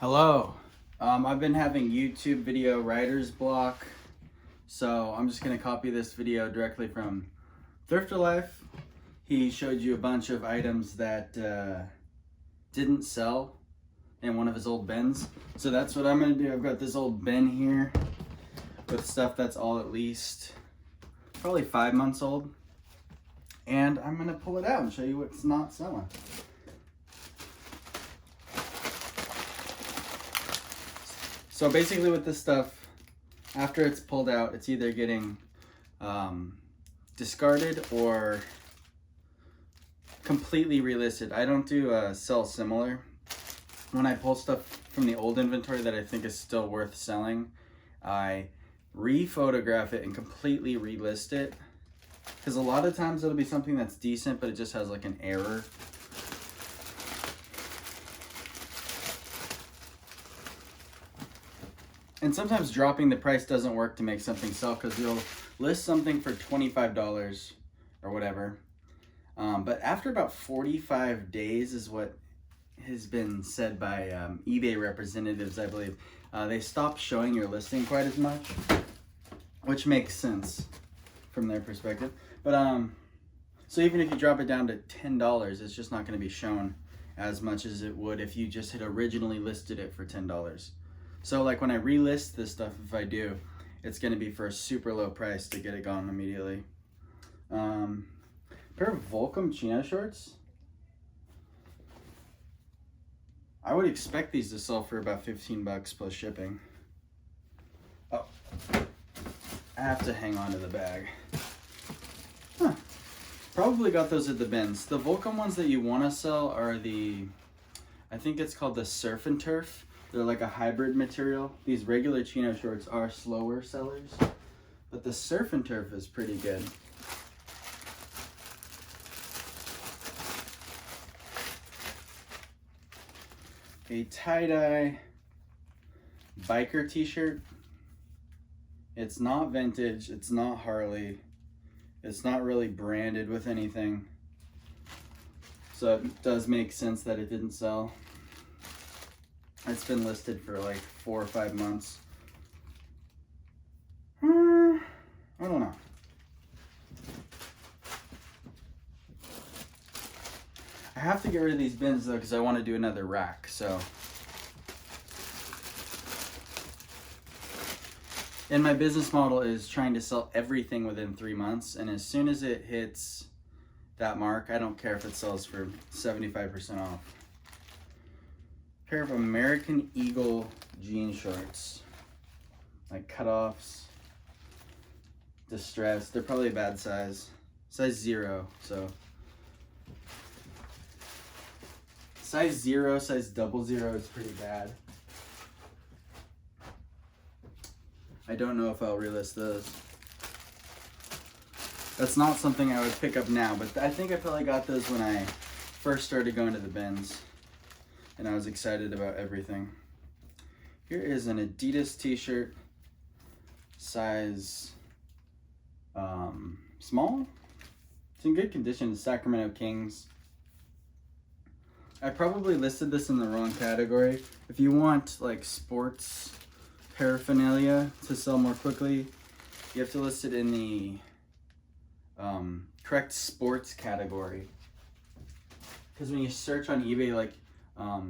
Hello. I've been having YouTube video writer's block, so I'm just going to copy this video directly from Thrifter Life. He showed you a bunch of items that didn't sell in one of his old bins. So that's what I'm going to do. I've got this old bin here with stuff that's all at least probably 5 months old. And I'm going to pull it out and show you what's not selling. So basically with this stuff, after it's pulled out, it's either getting discarded or completely relisted. I don't do sell similar. When I pull stuff from the old inventory that I think is still worth selling, I re-photograph it and completely relist it. Because a lot of times it'll be something that's decent, but it just has like an error. And sometimes dropping the price doesn't work to make something sell, because you'll list something for $25 or whatever. But after about 45 days is what has been said by eBay representatives, I believe. They stop showing your listing quite as much, which makes sense from their perspective. But so even if you drop it down to $10, it's just not going to be shown as much as it would if you just had originally listed it for $10. So like when I relist this stuff, if I do, it's going to be for a super low price to get it gone immediately. Pair of Volcom Chino shorts. I would expect these to sell for about 15 bucks plus shipping. Oh, I have to hang on to the bag. Huh. Probably got those at the bins. The Volcom ones that you want to sell are the, I think it's called the Surf and Turf. They're like a hybrid material. These regular Chino shorts are slower sellers, but the Surf and Turf is pretty good. A tie-dye biker t-shirt. It's not vintage, it's not Harley, it's not really branded with anything. So it does make sense that it didn't sell. It's been listed for like 4 or 5 months. I don't know. I have to get rid of these bins though, because I want to do another rack. So, and my business model is trying to sell everything within 3 months, and as soon as it hits that mark, I don't care if it sells for 75% off. Pair of American Eagle jean shorts, like cutoffs, distressed. They're probably a bad size 0. So size 0, size 00 is pretty bad. I don't know if I'll relist those. That's not something I would pick up now, but I think I probably got those when I first started going to the bins and I was excited about everything. Here is an Adidas T-shirt, size small. It's in good condition. The Sacramento Kings. I probably listed this in the wrong category. If you want like sports paraphernalia to sell more quickly, you have to list it in the correct sports category. Because when you search on eBay like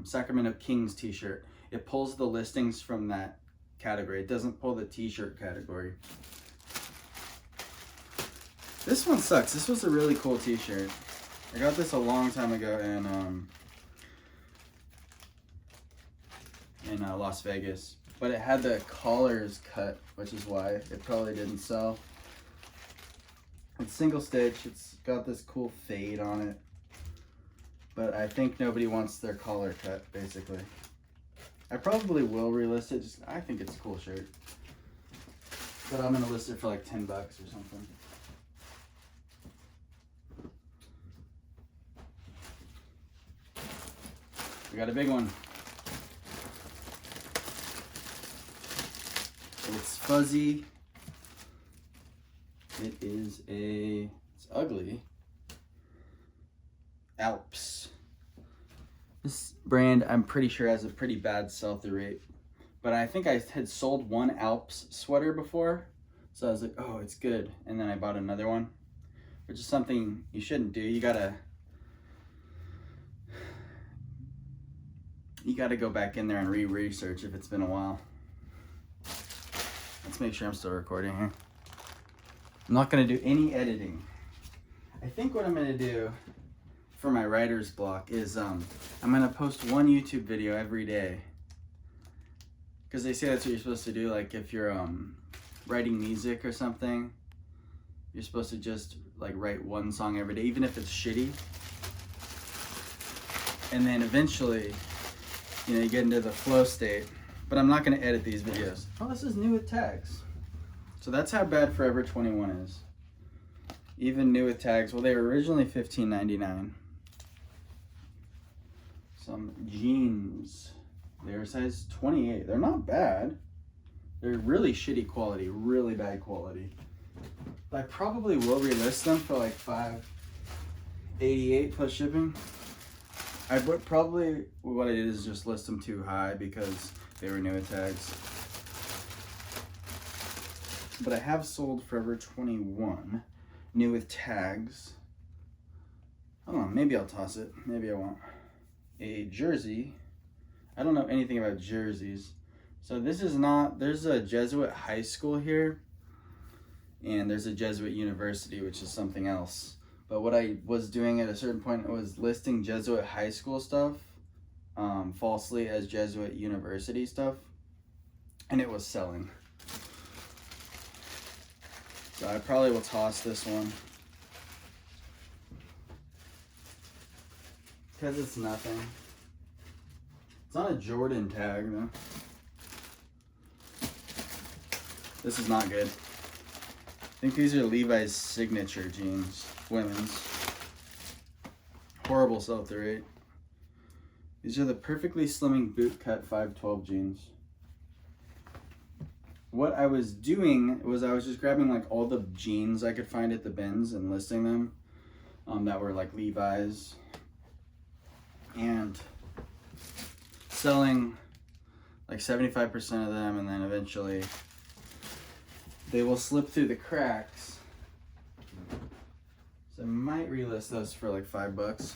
Sacramento Kings t-shirt, it pulls the listings from that category. It doesn't pull the t-shirt category. This one sucks. This was a really cool t-shirt. I got this a long time ago in Las Vegas, but it had the collars cut, which is why it probably didn't sell. It's single stitch. It's got this cool fade on it, but I think nobody wants their collar cut, basically. I probably will relist it. I think it's a cool shirt, but I'm gonna list it for like 10 bucks or something. We got a big one. It's fuzzy. It's ugly. Alps. This brand, I'm pretty sure, has a pretty bad sell-through rate. But I think I had sold one Alps sweater before. So I was like, oh, it's good. And then I bought another one, which is something you shouldn't do. You gotta go back in there and research if it's been a while. Let's make sure I'm still recording here. I'm not gonna do any editing. I think what I'm gonna do for my writer's block is I'm gonna post one YouTube video every day. Because they say that's what you're supposed to do. Like if you're writing music or something, you're supposed to just like write one song every day, even if it's shitty. And then eventually, you know, you get into the flow state. But I'm not gonna edit these videos. Oh, this is new with tags. So that's how bad Forever 21 is. Even new with tags. Well, they were originally $15.99. Some jeans. They're size 28. They're not bad. They're really shitty quality, really bad quality. But I probably will relist them for like $5.88 plus shipping. I would probably, what I did is just list them too high because they were new with tags. But I have sold Forever 21 new with tags. Hold on, maybe I'll toss it. Maybe I won't. A jersey. I don't know anything about jerseys. So this is not, there's a Jesuit high school here. And there's a Jesuit university, which is something else. But what I was doing at a certain point was listing Jesuit high school stuff falsely as Jesuit university stuff. And it was selling. So I probably will toss this one. Because it's nothing. It's not a Jordan tag though. This is not good. I think these are Levi's signature jeans, women's. Horrible sell-through rate. These are the perfectly slimming boot cut 512 jeans. What I was doing was I was just grabbing like all the jeans I could find at the bins and listing them that were like Levi's and selling like 75% of them, and then eventually they will slip through the cracks. So I might relist those for like $5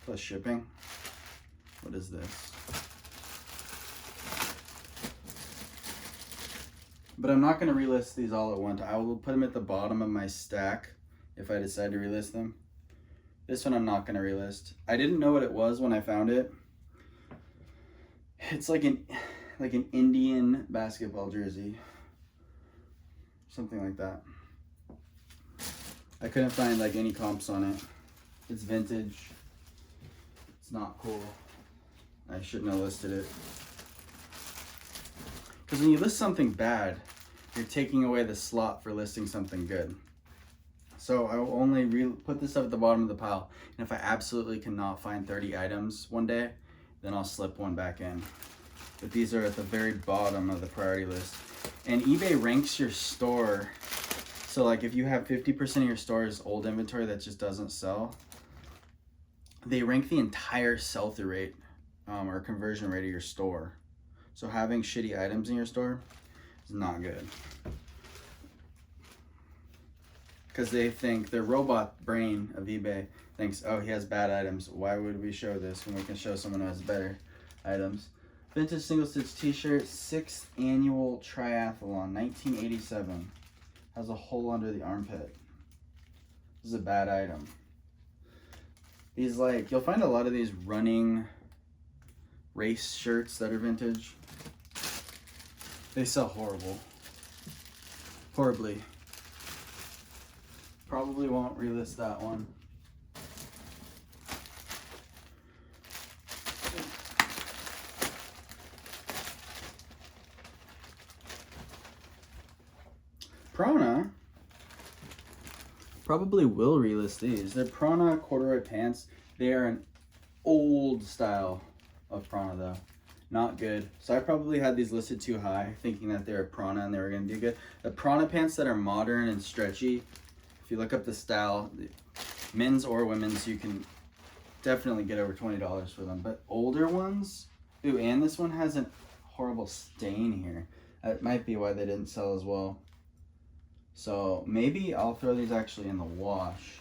plus shipping. What is this? But I'm not going to relist these all at once. I will put them at the bottom of my stack if I decide to relist them. This one I'm not going to relist. I didn't know what it was when I found it. It's like an Indian basketball jersey. Something like that. I couldn't find like any comps on it. It's vintage. It's not cool. I shouldn't have listed it. Because when you list something bad, you're taking away the slot for listing something good. So I will only put this stuff at the bottom of the pile. And if I absolutely cannot find 30 items one day, then I'll slip one back in. But these are at the very bottom of the priority list. And eBay ranks your store. So like if you have 50% of your store's old inventory that just doesn't sell, they rank the entire sell-through rate or conversion rate of your store. So having shitty items in your store is not good. Because they think, their robot brain of eBay thinks, oh, he has bad items. Why would we show this when we can show someone who has better items? Vintage single stitch t-shirt, 6th annual triathlon, 1987. Has a hole under the armpit. This is a bad item. These like, you'll find a lot of these running race shirts that are vintage. They sell horribly. Probably won't relist that one. Prana probably will relist these. They're Prana corduroy pants. They are an old style of Prana though. Not good. So I probably had these listed too high, thinking that they were Prana and they were gonna do good. The Prana pants that are modern and stretchy, if you look up the style, men's or women's, you can definitely get over $20 for them. But older ones, ooh, and this one has a horrible stain here. That might be why they didn't sell as well. So maybe I'll throw these actually in the wash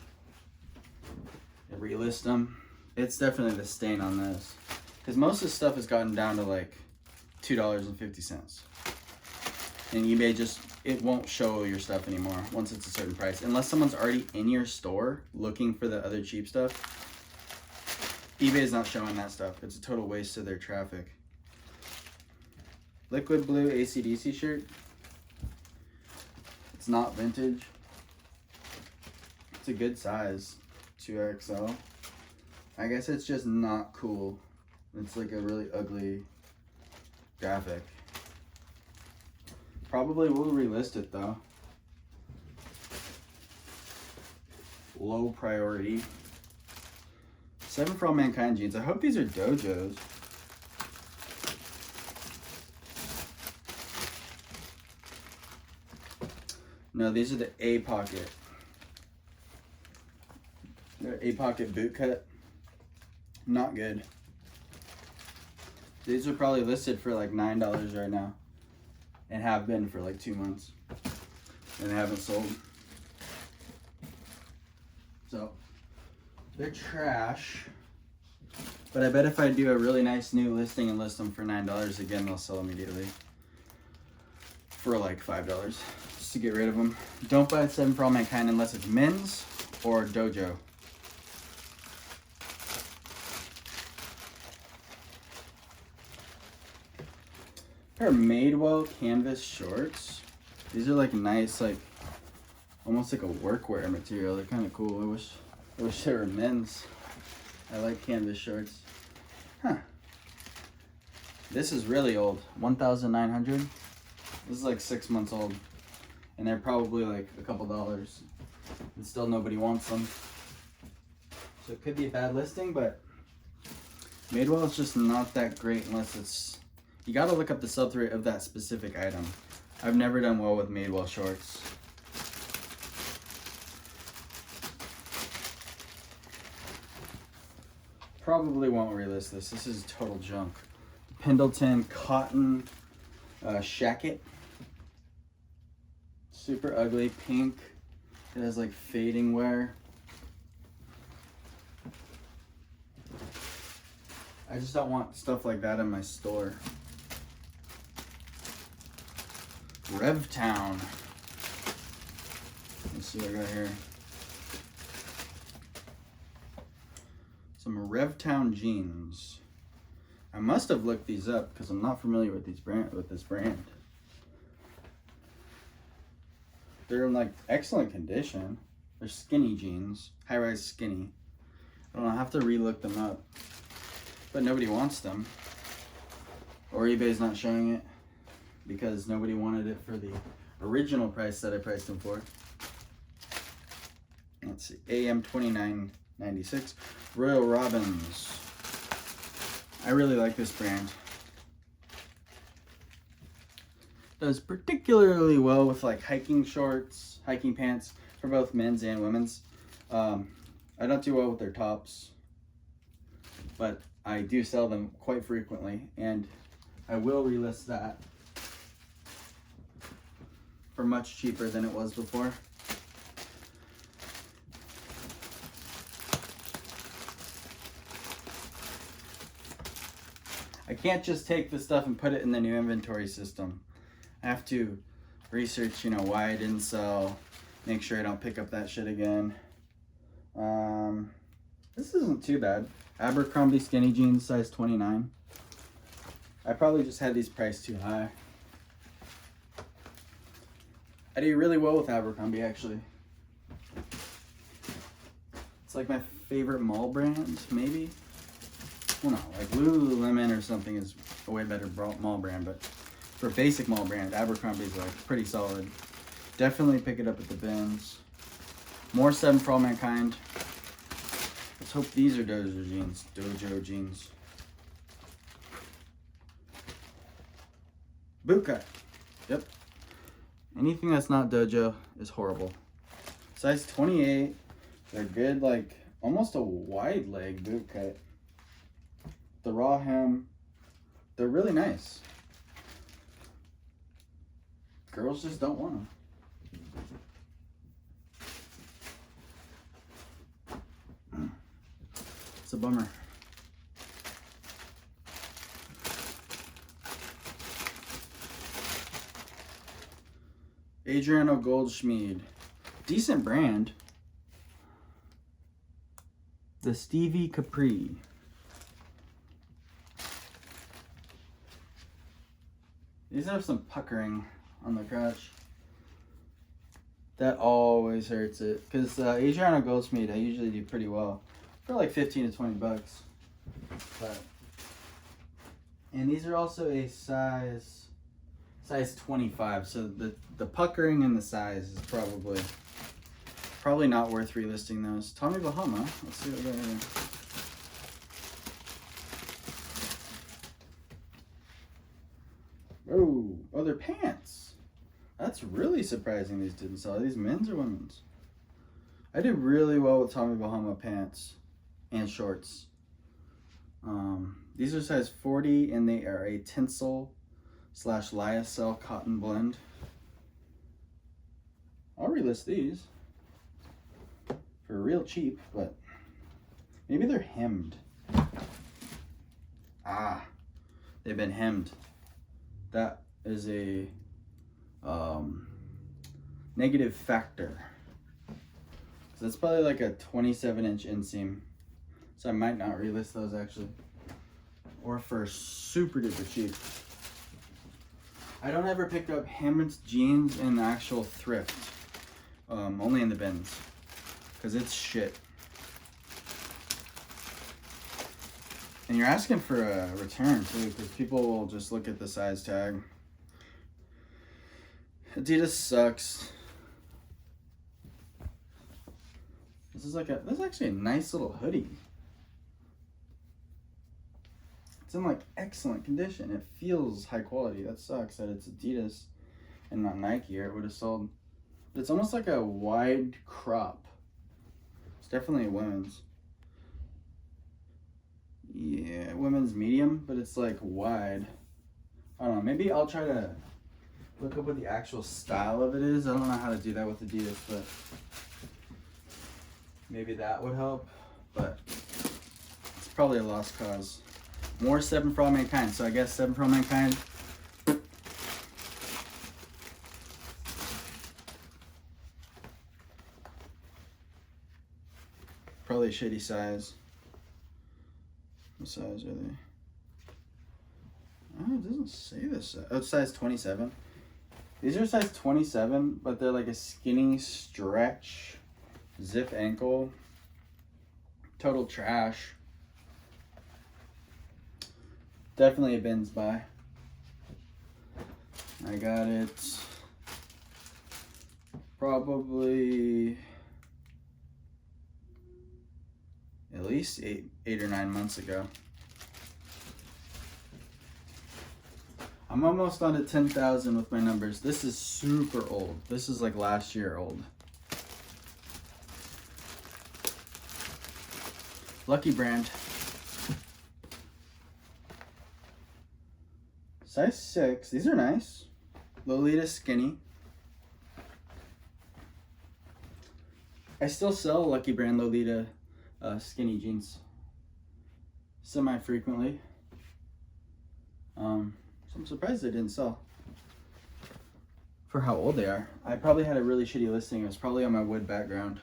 and relist them. It's definitely the stain on this, because most of the stuff has gotten down to like $2.50. And eBay just, it won't show your stuff anymore once it's a certain price. Unless someone's already in your store looking for the other cheap stuff, eBay is not showing that stuff. It's a total waste of their traffic. Liquid blue AC/DC shirt. It's not vintage. It's a good size, 2XL. I guess it's just not cool. It's like a really ugly graphic. Probably will relist it though. Low priority. 7 For All Mankind jeans. I hope these are dojos. No, these are the A pocket. They're A pocket boot cut. Not good. These are probably listed for like $9 right now, and have been for like 2 months, and they haven't sold. So they're trash. But I bet if I do a really nice new listing and list them for $9 again, they'll sell immediately for like $5 just to get rid of them. Don't buy 7 For All Mankind unless it's men's or dojo. Pair of Madewell canvas shorts. These are like nice, like almost like a workwear material. They're kind of cool. I wish they were men's. I like canvas shorts. Huh. This is really old. 1,900. This is like 6 months old, and they're probably like a couple dollars, and still nobody wants them. So it could be a bad listing, but Madewell is just not that great unless it's. You gotta look up the sell-through of that specific item. I've never done well with Madewell shorts. Probably won't relist this. This is total junk. Pendleton cotton shacket. Super ugly, pink. It has like fading wear. I just don't want stuff like that in my store. Revtown. Let's see what I got here. Some Revtown jeans. I must have looked these up because I'm not familiar with this brand. They're in like excellent condition. They're skinny jeans, high-rise skinny. I don't know, I have to re-look them up. But nobody wants them. Or eBay's not showing it because nobody wanted it for the original price that I priced them for. Let's see, AM 29.96. Royal Robins. I really like this brand. Does particularly well with like hiking shorts, hiking pants for both men's and women's. I don't do well with their tops, but I do sell them quite frequently, and I will relist that for much cheaper than it was before. I can't just take this stuff and put it in the new inventory system. I have to research, why I didn't sell, make sure I don't pick up that shit again. This isn't too bad. Abercrombie skinny jeans, size 29. I probably just had these priced too high. I do really well with Abercrombie, actually. It's like my favorite mall brand, maybe. Well, no, like Lululemon or something is a way better mall brand, but for a basic mall brand, Abercrombie's like pretty solid. Definitely pick it up at the bins. More 7 For All Mankind. Let's hope these are dojo jeans. Boot cut. Yep. Anything that's not dojo is horrible. Size 28. They're good, like almost a wide leg boot cut. The raw hem, they're really nice. Girls just don't want them. It's a bummer. Adriano Goldschmied. Decent brand. The Stevie Capri. These have some puckering on the crotch. That always hurts it. Because Adriano Goldschmied, I usually do pretty well. For like 15 to 20 bucks. But, and these are also a size 25. So the puckering and the size is probably not worth relisting those. Tommy Bahama. Let's see what we got here. Oh, they're pants. That's really surprising these didn't sell. Are these men's or women's? I did really well with Tommy Bahama pants and shorts. These are size 40 and they are a Tencel / lyocell cotton blend. I'll relist these for real cheap, but maybe they're hemmed. Ah, they've been hemmed. That is a negative factor. So that's probably like a 27-inch inseam. So I might not relist those actually. Or for super duper cheap. I don't ever pick up hemmed jeans in the actual thrift. Only in the bins. Because it's shit. And you're asking for a return too, because people will just look at the size tag. Adidas sucks. This is actually a nice little hoodie. It's in like excellent condition. It feels high quality. That sucks that it's Adidas and not Nike, or it would have sold. But it's almost like a wide crop. It's definitely a women's. Yeah, women's medium, but it's like wide. I don't know, maybe I'll try to look up what the actual style of it is. I don't know how to do that with Adidas, but maybe that would help. But it's probably a lost cause. More 7 for All Mankind, so I guess 7 for All Mankind. Probably a shitty size. What size are they? Oh, it doesn't say this. Oh, it's size 27. These are size 27, but they're like a skinny stretch zip ankle. Total trash. Definitely a bins buy. I got it probably at least eight or 9 months ago. I'm almost on to 10,000 with my numbers. This is super old. This is like last year old. Lucky brand. Size 6. These are nice. Lolita skinny. I still sell Lucky brand Lolita skinny jeans semi-frequently. So I'm surprised they didn't sell for how old they are. I probably had a really shitty listing. It was probably on my wood background.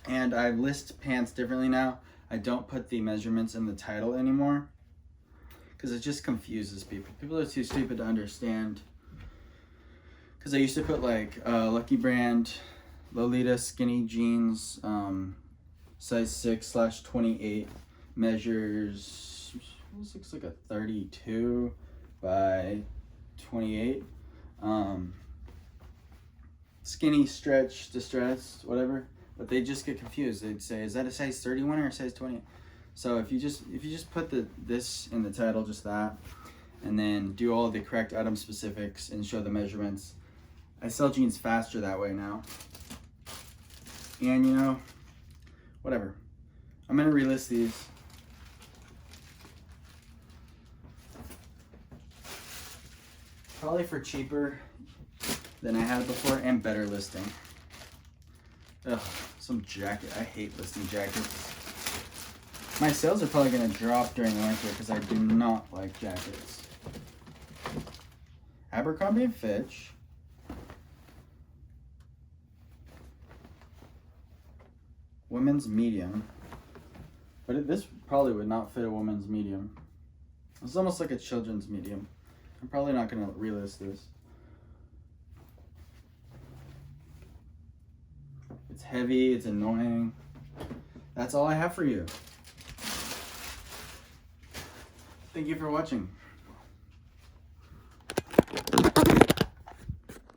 And I list pants differently now. I don't put the measurements in the title anymore because it just confuses people. People are too stupid to understand. Because I used to put like Lucky brand Lolita skinny jeans, size 6/28, measures, this looks like a 32 by 28. Skinny, stretch, distressed, whatever. But they just get confused. They'd say, is that a size 31 or a size 20? So if you just put this in the title, just that, and then do all the correct item specifics and show the measurements, I sell jeans faster that way now. And you know, whatever. I'm gonna relist these. Probably for cheaper than I had before and better listing. Ugh, some jacket. I hate listing jackets. My sales are probably gonna drop during the winter because I do not like jackets. Abercrombie and Fitch. Women's medium. But this probably would not fit a woman's medium. It's almost like a children's medium. I'm probably not gonna relist this. It's heavy, it's annoying. That's all I have for you. Thank you for watching.